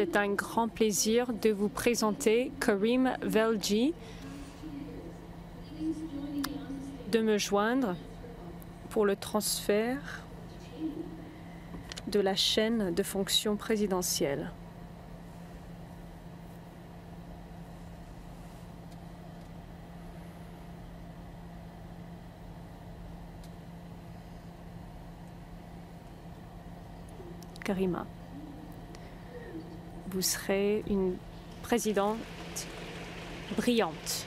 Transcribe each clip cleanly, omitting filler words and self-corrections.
C'est un grand plaisir de vous présenter Karim Velji, de me joindre pour le transfert de la chaîne de fonction présidentielle. Karima, vous serez une présidente brillante.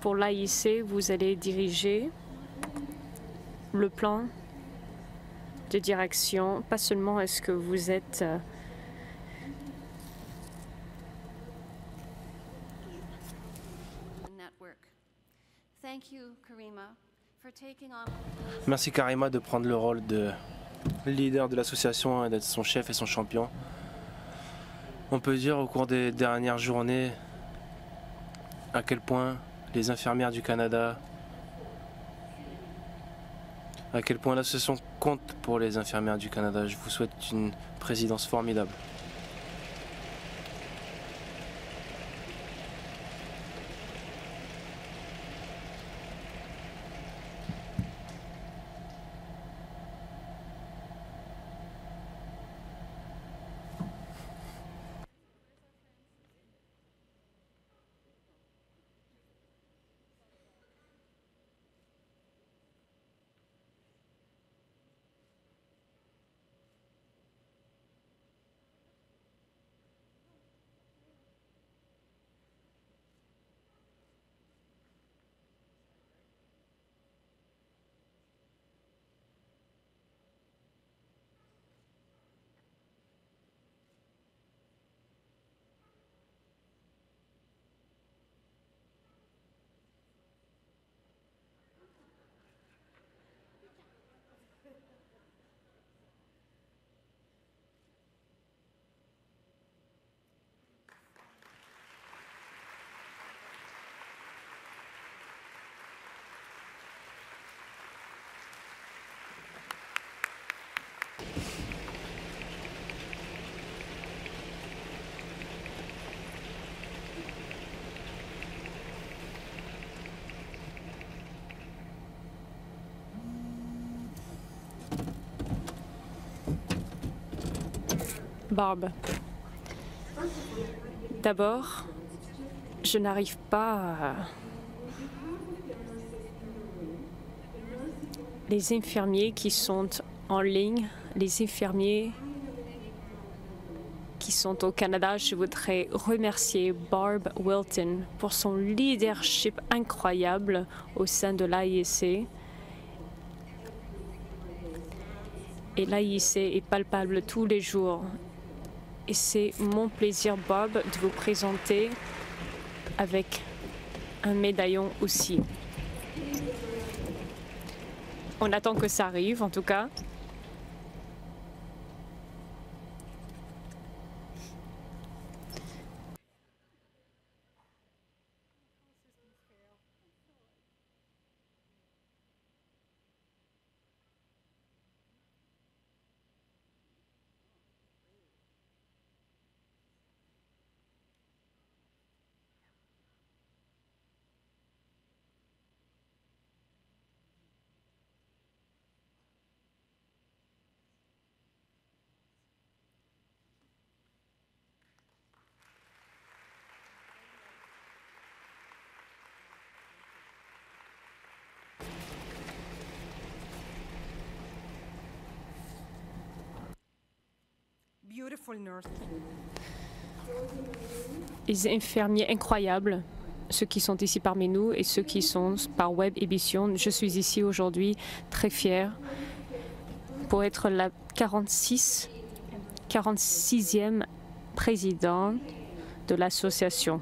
Pour l'AIC, vous allez diriger le plan de direction. Pas seulement est-ce que vous êtes Merci Karima de prendre le rôle de leader de l'association et d'être son chef et son champion. On peut dire au cours des dernières journées à quel point les infirmières du Canada, à quel point l'association compte pour les infirmières du Canada. Je vous souhaite une présidence formidable. Barb. D'abord, je n'arrive pas à... Les infirmiers qui sont en ligne, les infirmiers qui sont au Canada, je voudrais remercier Barb Wilton pour son leadership incroyable au sein de l'AIC. Et l'AIC est palpable tous les jours. Et c'est mon plaisir, Bob, de vous présenter avec un médaillon aussi. On attend que ça arrive, en tout cas. Les infirmiers incroyables, ceux qui sont ici parmi nous et ceux qui sont par web émission. Je suis ici aujourd'hui très fière pour être la 46e présidente de l'association.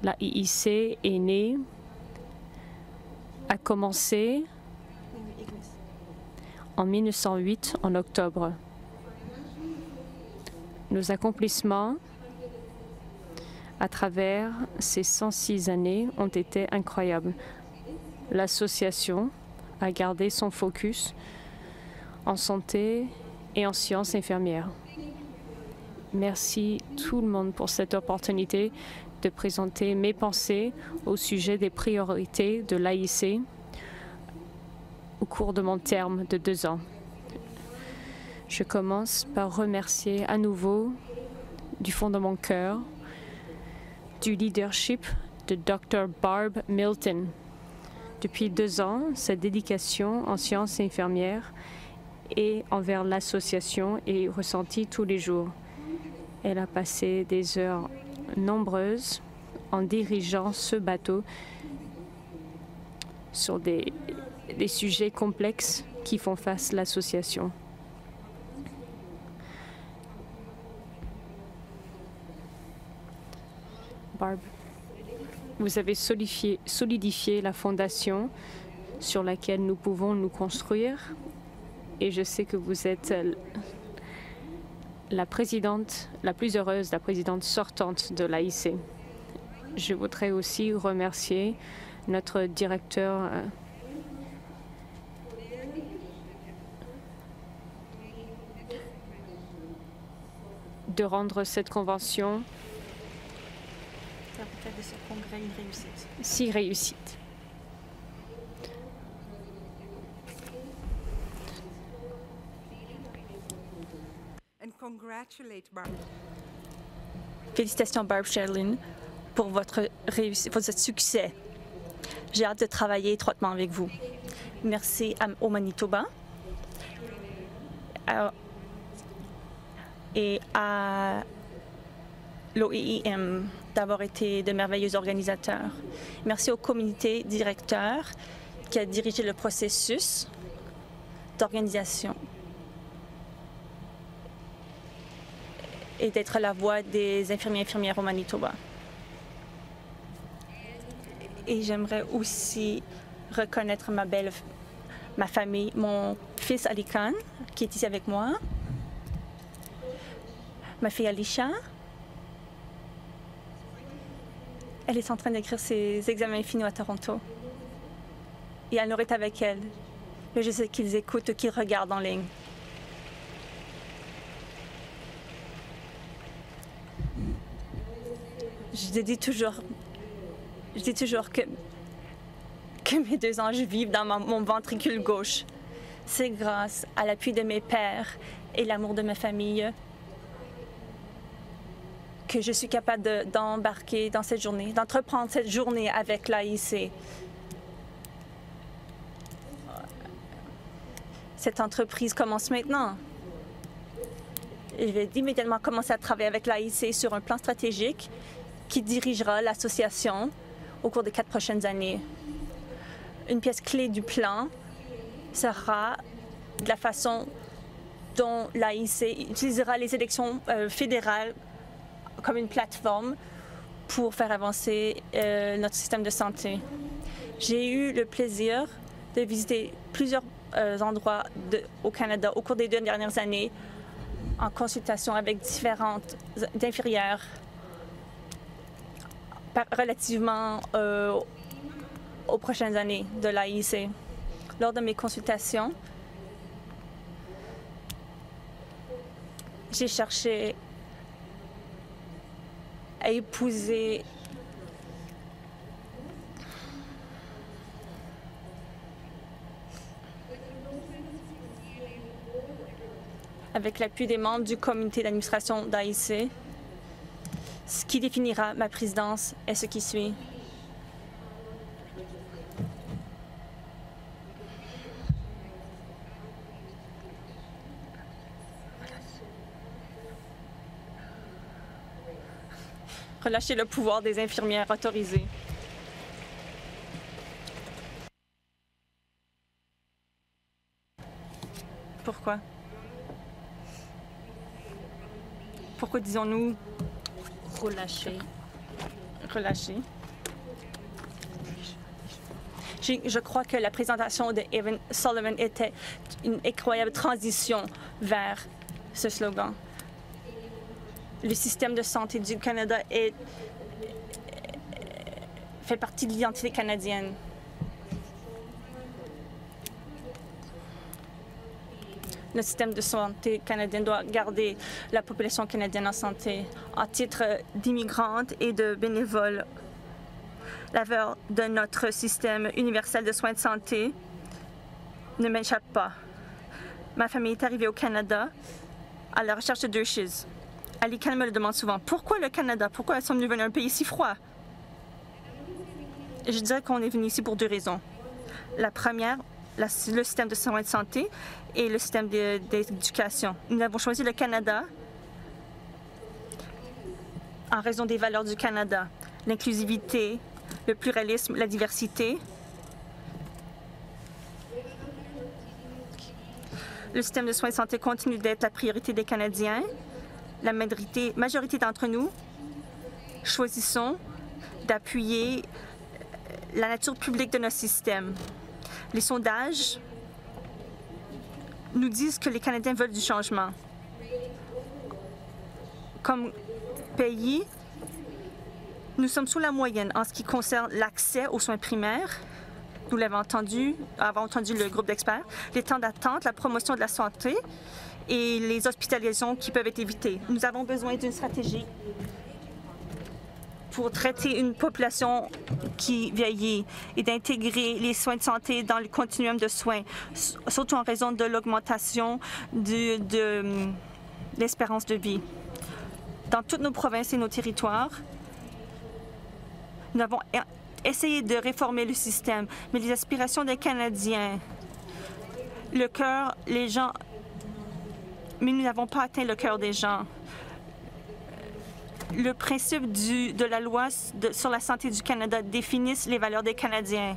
La IIC est née, a commencé en 1908, en octobre. Nos accomplissements à travers ces 106 années ont été incroyables. l'association à garder son focus en santé et en sciences infirmières. Merci tout le monde pour cette opportunité de présenter mes pensées au sujet des priorités de l'AIC au cours de mon terme de 2 ans. Je commence par remercier à nouveau du fond de mon cœur du leadership de Dr. Barb Milton. Depuis 2 ans, sa dédication en sciences infirmières et envers l'association est ressentie tous les jours. Elle a passé des heures nombreuses en dirigeant ce bateau sur des sujets complexes qui font face à l'association. Barb, vous avez solidifié la fondation sur laquelle nous pouvons nous construire et je sais que vous êtes la présidente la plus heureuse, la présidente sortante de l'AIC. Je voudrais aussi remercier notre directeur de rendre cette convention de ce congrès une réussite. Si réussite. Félicitations Barb Sherlin pour votre réussite, pour votre succès. J'ai hâte de travailler étroitement avec vous. Merci au Manitoba et à l'OIM d'avoir été de merveilleux organisateurs. Merci au comité directeur qui a dirigé le processus d'organisation et d'être la voix des infirmiers et infirmières au Manitoba. Et j'aimerais aussi reconnaître ma famille, mon fils Ali Khan, qui est ici avec moi, ma fille Alicia. Elle est en train d'écrire ses examens finaux à Toronto. Et elle est avec elle. Mais je sais qu'ils écoutent, qu'ils regardent en ligne. Je dis toujours que mes 2 anges vivent dans mon ventricule gauche. C'est grâce à l'appui de mes pères et l'amour de ma famille que je suis capable d'embarquer dans cette journée, d'entreprendre cette journée avec l'AIC. Cette entreprise commence maintenant. Je vais immédiatement commencer à travailler avec l'AIC sur un plan stratégique qui dirigera l'association au cours des 4 prochaines années. Une pièce clé du plan sera de la façon dont l'AIC utilisera les élections fédérales comme une plateforme pour faire avancer notre système de santé. J'ai eu le plaisir de visiter plusieurs endroits au Canada au cours des 2 dernières années en consultation avec différentes infirmières relativement aux prochaines années de l'AIC. Lors de mes consultations, j'ai cherché à épouser avec l'appui des membres du comité d'administration d'AIC. Ce qui définira ma présidence est ce qui suit. Relâcher le pouvoir des infirmières autorisées. Pourquoi? Pourquoi disons-nous Relâcher. Relâcher. Je crois que la présentation de Evan Sullivan était une incroyable transition vers ce slogan. Le système de santé du Canada fait partie de l'identité canadienne. Notre système de santé canadien doit garder la population canadienne en santé. À titre d'immigrante et de bénévole, la valeur de notre système universel de soins de santé ne m'échappe pas. Ma famille est arrivée au Canada à la recherche de 2 choses. Alican me le demande souvent. Pourquoi le Canada? Pourquoi sommes-nous venus à un pays si froid? Je dirais qu'on est venu ici pour 2 raisons. La première, le système de soins de santé et le système d'éducation. Nous avons choisi le Canada en raison des valeurs du Canada. L'inclusivité, le pluralisme, la diversité. Le système de soins de santé continue d'être la priorité des Canadiens. La majorité d'entre nous choisissons d'appuyer la nature publique de notre système. Les sondages nous disent que les Canadiens veulent du changement. Comme pays, nous sommes sous la moyenne en ce qui concerne l'accès aux soins primaires. Nous l'avons entendu, avons entendu le groupe d'experts, les temps d'attente, la promotion de la santé et les hospitalisations qui peuvent être évitées. Nous avons besoin d'une stratégie pour traiter une population qui vieillit et d'intégrer les soins de santé dans le continuum de soins, surtout en raison de l'augmentation de l'espérance de vie. Dans toutes nos provinces et nos territoires, nous avons essayé de réformer le système, mais les aspirations des Canadiens, le cœur, les gens, mais nous n'avons pas atteint le cœur des gens. Le principe de la loi sur la santé du Canada définissent les valeurs des Canadiens.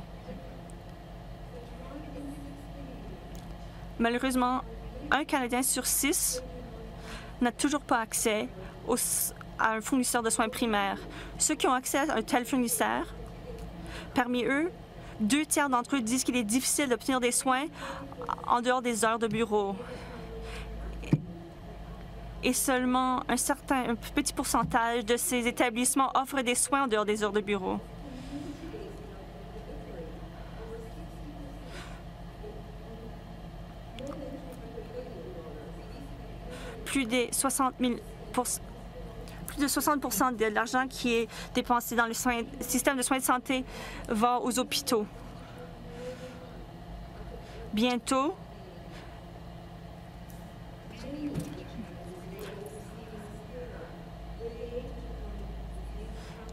Malheureusement, un Canadien sur 6 n'a toujours pas accès à un fournisseur de soins primaires. Ceux qui ont accès à un tel fournisseur, parmi eux, 2 tiers d'entre eux disent qu'il est difficile d'obtenir des soins en dehors des heures de bureau. Et seulement un petit pourcentage de ces établissements offrent des soins en dehors des heures de bureau. Plus de 60 de l'argent qui est dépensé dans le système de soins de santé va aux hôpitaux. Bientôt,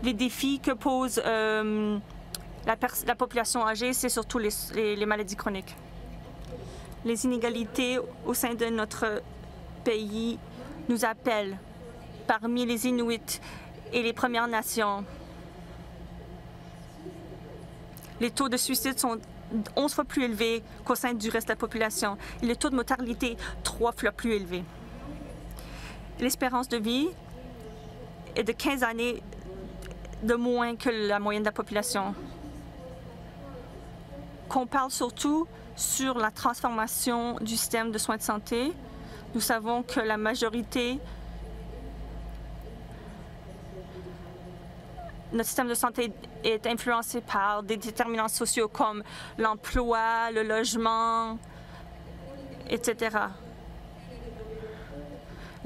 les défis que pose la population âgée, c'est surtout les maladies chroniques. Les inégalités au sein de notre pays nous appellent parmi les Inuits et les Premières Nations. Les taux de suicide sont 11 fois plus élevés qu'au sein du reste de la population et le taux de mortalité 3 fois plus élevé. L'espérance de vie est de 15 années de moins que la moyenne de la population. Qu'on parle surtout sur la transformation du système de soins de santé, nous savons que la majorité notre système de santé est influencé par des déterminants sociaux comme l'emploi, le logement, etc.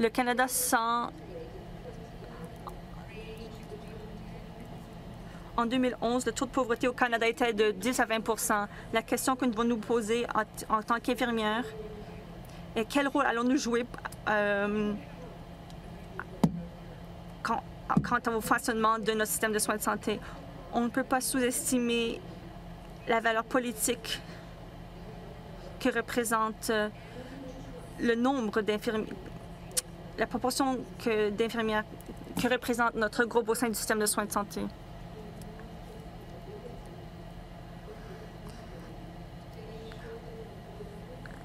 Le Canada sent en 2011, le taux de pauvreté au Canada était de 10 à 20 %. La question que nous devons nous poser en tant qu'infirmières est quel rôle allons-nous jouer quant au fonctionnement de notre système de soins de santé. On ne peut pas sous-estimer la valeur politique que représente le nombre d'infirmières, la proportion d'infirmières que représente notre groupe au sein du système de soins de santé.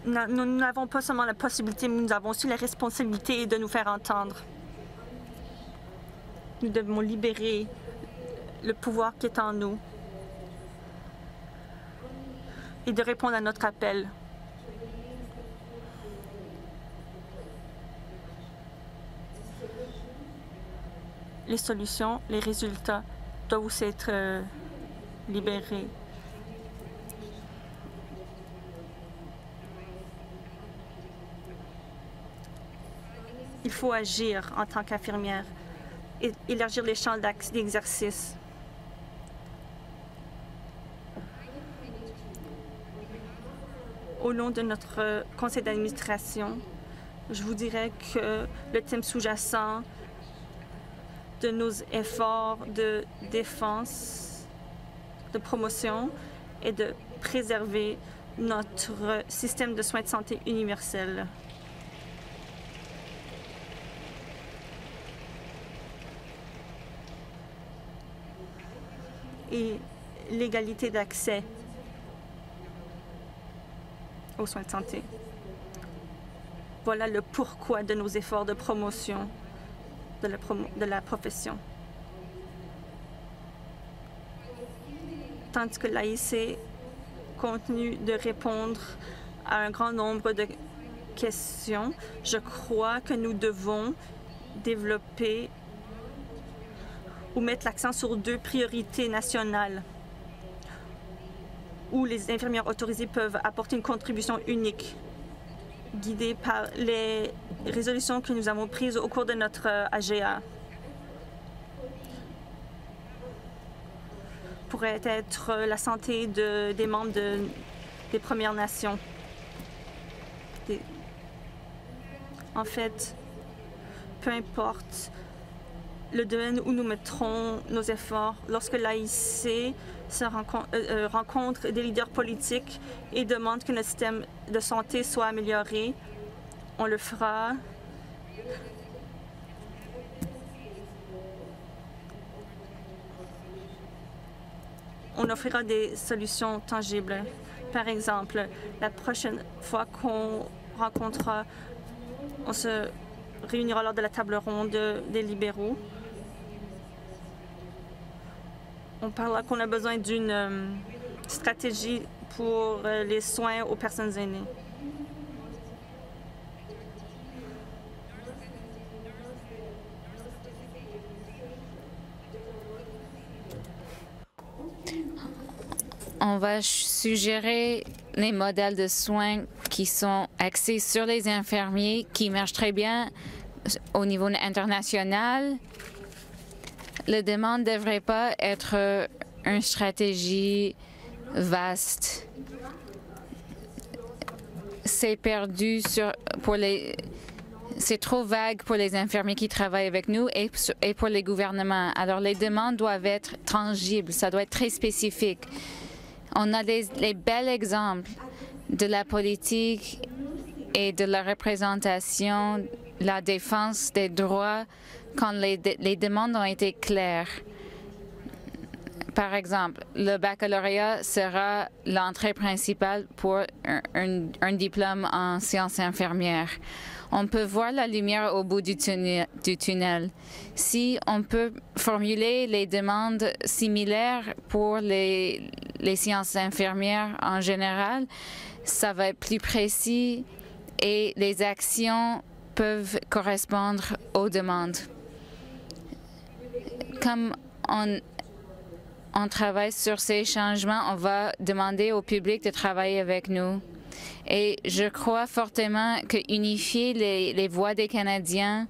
Nous n'avons pas seulement la possibilité, mais nous avons aussi la responsabilité de nous faire entendre. Nous devons libérer le pouvoir qui est en nous et de répondre à notre appel. Les solutions, les résultats doivent aussi être libérés. Il faut agir en tant qu'infirmière et élargir les champs d'exercice. Au nom de notre conseil d'administration, je vous dirais que le thème sous-jacent de nos efforts de défense, de promotion est de préserver notre système de soins de santé universel. Et l'égalité d'accès aux soins de santé. Voilà le pourquoi de nos efforts de promotion de la profession. Tandis que l'AIC continue de répondre à un grand nombre de questions, je crois que nous devons développer ou mettre l'accent sur 2 priorités nationales où les infirmières autorisées peuvent apporter une contribution unique, guidée par les résolutions que nous avons prises au cours de notre AGA. Pourrait être la santé des membres des Premières Nations. En fait, peu importe le domaine où nous mettrons nos efforts, lorsque l'AIC rencontre des leaders politiques et demande que notre système de santé soit amélioré, on le fera. On offrira des solutions tangibles. Par exemple, la prochaine fois qu'on rencontrera, on se réunira lors de la table ronde des libéraux. On parlera qu'on a besoin d'une stratégie pour les soins aux personnes aînées. On va suggérer les modèles de soins qui sont axés sur les infirmiers, qui marchent très bien au niveau international. La demande ne devrait pas être une stratégie vaste. C'est perdu c'est trop vague pour les infirmiers qui travaillent avec nous et pour les gouvernements. Alors, les demandes doivent être tangibles, ça doit être très spécifique. On a les bels exemples de la politique et de la représentation, la défense des droits quand les demandes ont été claires. Par exemple, le baccalauréat sera l'entrée principale pour un diplôme en sciences infirmières. On peut voir la lumière au bout du tunnel. Si on peut formuler les demandes similaires pour les sciences infirmières en général, ça va être plus précis et les actions peuvent correspondre aux demandes. Comme on travaille sur ces changements, on va demander au public de travailler avec nous. Et je crois fortement que unifier les voix des Canadiens,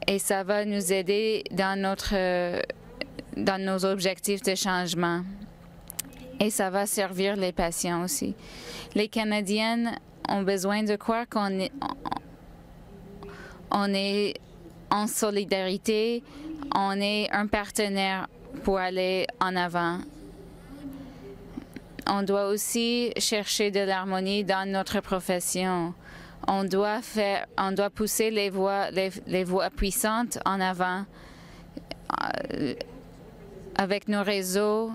et ça va nous aider dans nos objectifs de changement. Et ça va servir les patients aussi. Les Canadiennes ont besoin de croire qu'on est en solidarité, on est un partenaire pour aller en avant. On doit aussi chercher de l'harmonie dans notre profession. On doit pousser les voix puissantes en avant avec nos réseaux.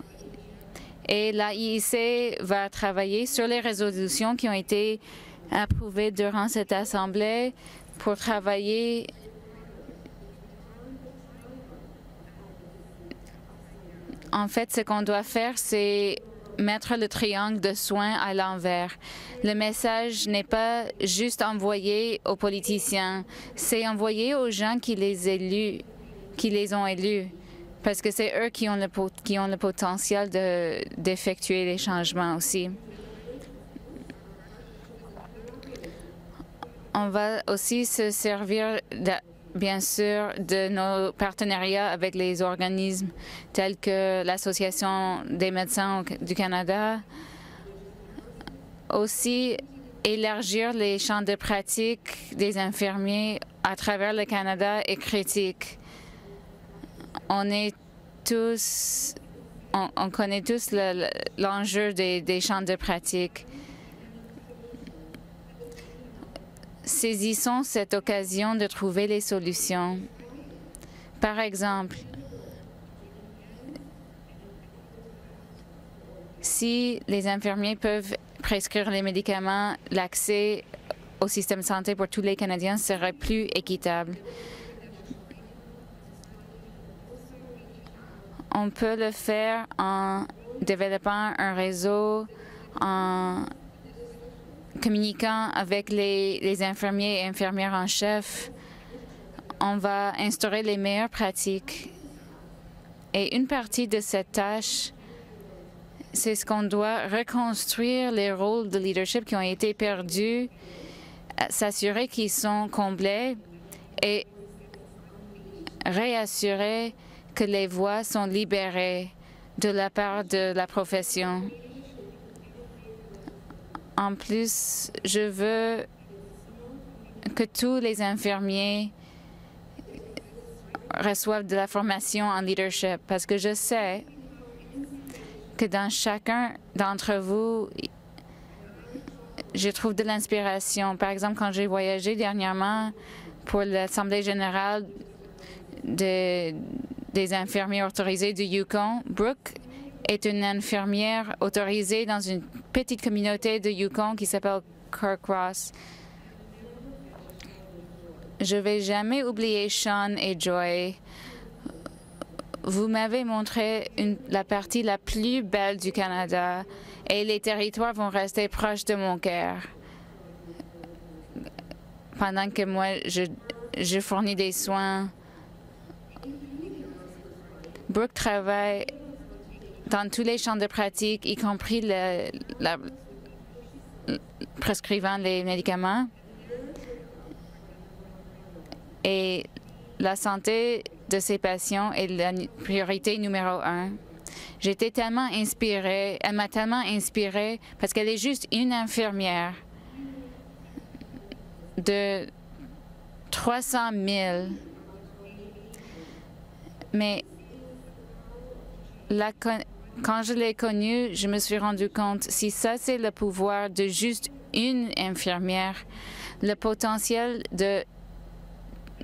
Et l'AIC va travailler sur les résolutions qui ont été approuvées durant cette Assemblée pour travailler en fait, ce qu'on doit faire, c'est mettre le triangle de soins à l'envers. Le message n'est pas juste envoyé aux politiciens, c'est envoyé aux gens qui les ont élus, parce que c'est eux qui ont le potentiel d'effectuer les changements aussi. On va aussi se servir, bien sûr, de nos partenariats avec les organismes tels que l'Association des médecins du Canada. Aussi, élargir les champs de pratique des infirmiers à travers le Canada est critique. On connaît tous l'enjeu des champs de pratique. Saisissons cette occasion de trouver les solutions. Par exemple, si les infirmiers peuvent prescrire les médicaments, l'accès au système de santé pour tous les Canadiens serait plus équitable. On peut le faire en développant un réseau, en communiquant avec les infirmiers et infirmières en chef. On va instaurer les meilleures pratiques. Et une partie de cette tâche, c'est ce qu'on doit reconstruire les rôles de leadership qui ont été perdus, s'assurer qu'ils sont comblés et réassurer que les voix sont libérées de la part de la profession. En plus, je veux que tous les infirmiers reçoivent de la formation en leadership parce que je sais que dans chacun d'entre vous, je trouve de l'inspiration. Par exemple, quand j'ai voyagé dernièrement pour l'Assemblée générale des infirmiers autorisés du Yukon, Brooke est une infirmière autorisée dans une petite communauté de Yukon qui s'appelle Carcross. Je ne vais jamais oublier Sean et Joy. Vous m'avez montré la partie la plus belle du Canada et les territoires vont rester proches de mon cœur. Pendant que moi, je fournis des soins. Brooke travaille dans tous les champs de pratique, y compris prescrivant les médicaments. Et la santé de ses patients est la priorité numéro 1. J'étais tellement inspirée, elle m'a tellement inspirée parce qu'elle est juste une infirmière de 300 000. Mais quand je l'ai connue, je me suis rendu compte, si ça c'est le pouvoir de juste une infirmière, le potentiel de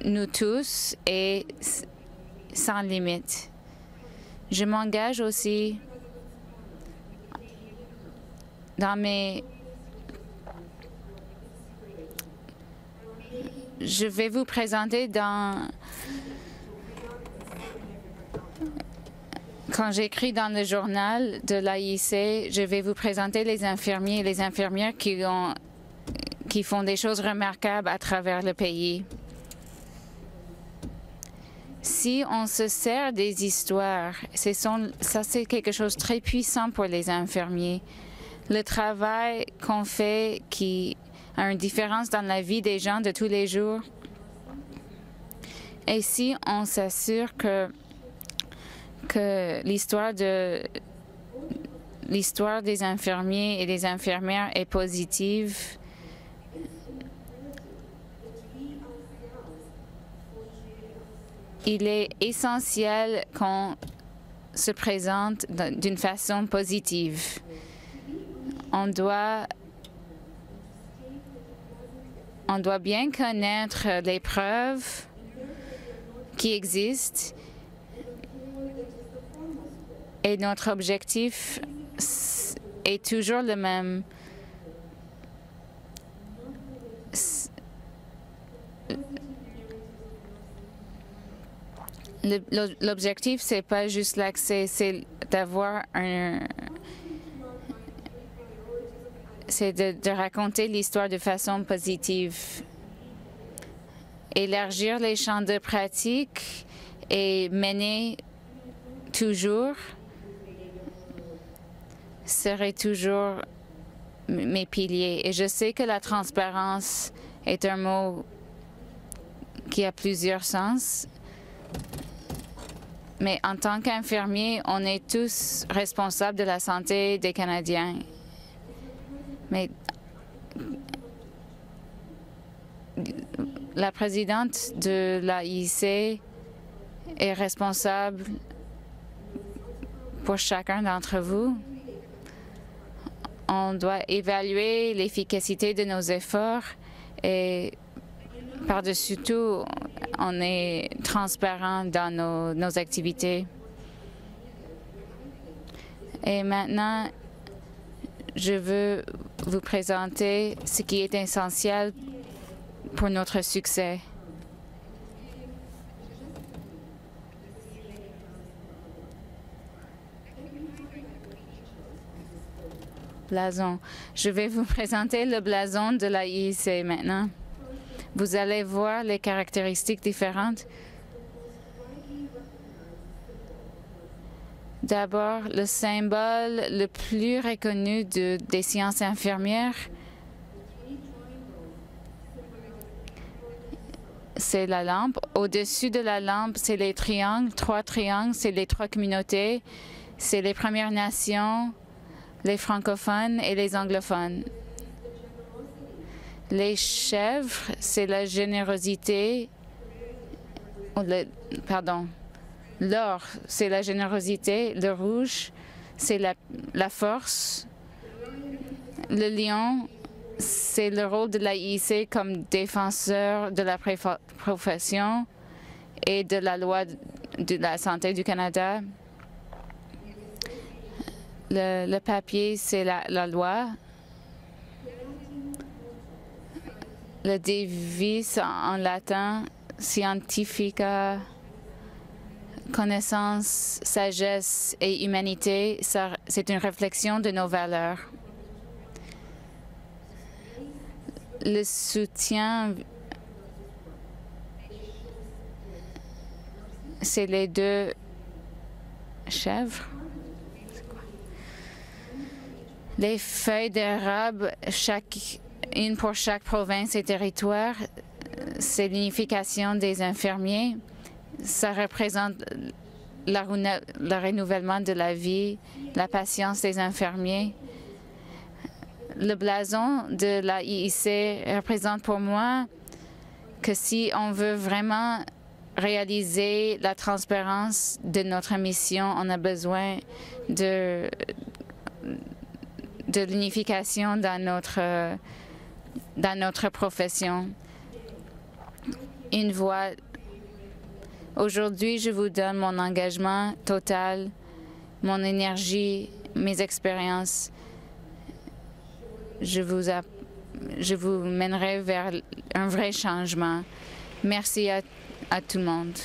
nous tous est sans limite. Je m'engage aussi dans Je vais vous présenter Quand j'écris dans le journal de l'AIC, je vais vous présenter les infirmiers et les infirmières qui font des choses remarquables à travers le pays. Si on se sert des histoires, ça c'est quelque chose de très puissant pour les infirmiers. Le travail qu'on fait qui a une différence dans la vie des gens de tous les jours. Et si on s'assure que l'histoire des infirmiers et des infirmières est positive, il est essentiel qu'on se présente d'une façon positive. On doit bien connaître les preuves qui existent et notre objectif est toujours le même. L'objectif, c'est pas juste l'accès, c'est d'avoir c'est de raconter l'histoire de façon positive. Élargir les champs de pratique et mener toujours serait toujours mes piliers. Et je sais que la transparence est un mot qui a plusieurs sens. Mais en tant qu'infirmier, on est tous responsables de la santé des Canadiens. Mais la présidente de l'AIC est responsable pour chacun d'entre vous. On doit évaluer l'efficacité de nos efforts et par-dessus tout, on est transparent dans nos activités. Et maintenant, je veux vous présenter ce qui est essentiel pour notre succès. Blason. Je vais vous présenter le blason de l'AIC maintenant. Vous allez voir les caractéristiques différentes. D'abord, le symbole le plus reconnu des sciences infirmières, c'est la lampe. Au-dessus de la lampe, c'est les triangles. 3 triangles, c'est les 3 communautés. C'est les Premières Nations, les francophones et les anglophones. Les chèvres, c'est la générosité. L'or, c'est la générosité. Le rouge, c'est la force. Le lion, c'est le rôle de l'AIC comme défenseur de la profession et de la loi de la santé du Canada. Le papier, c'est la loi. Le devise en latin, Scientifica, connaissance, sagesse et humanité, c'est une réflexion de nos valeurs. Le soutien, c'est les 2 chèvres. Les feuilles d'érable, une pour chaque province et territoire, c'est l'unification des infirmiers. Ça représente le renouvellement de la vie, la patience des infirmiers. Le blason de l'AIC représente pour moi que si on veut vraiment réaliser la transparence de notre mission, on a besoin de l'unification dans notre profession. Une voix. Aujourd'hui, je vous donne mon engagement total, mon énergie, mes expériences. Je vous mènerai vers un vrai changement. Merci à tout le monde.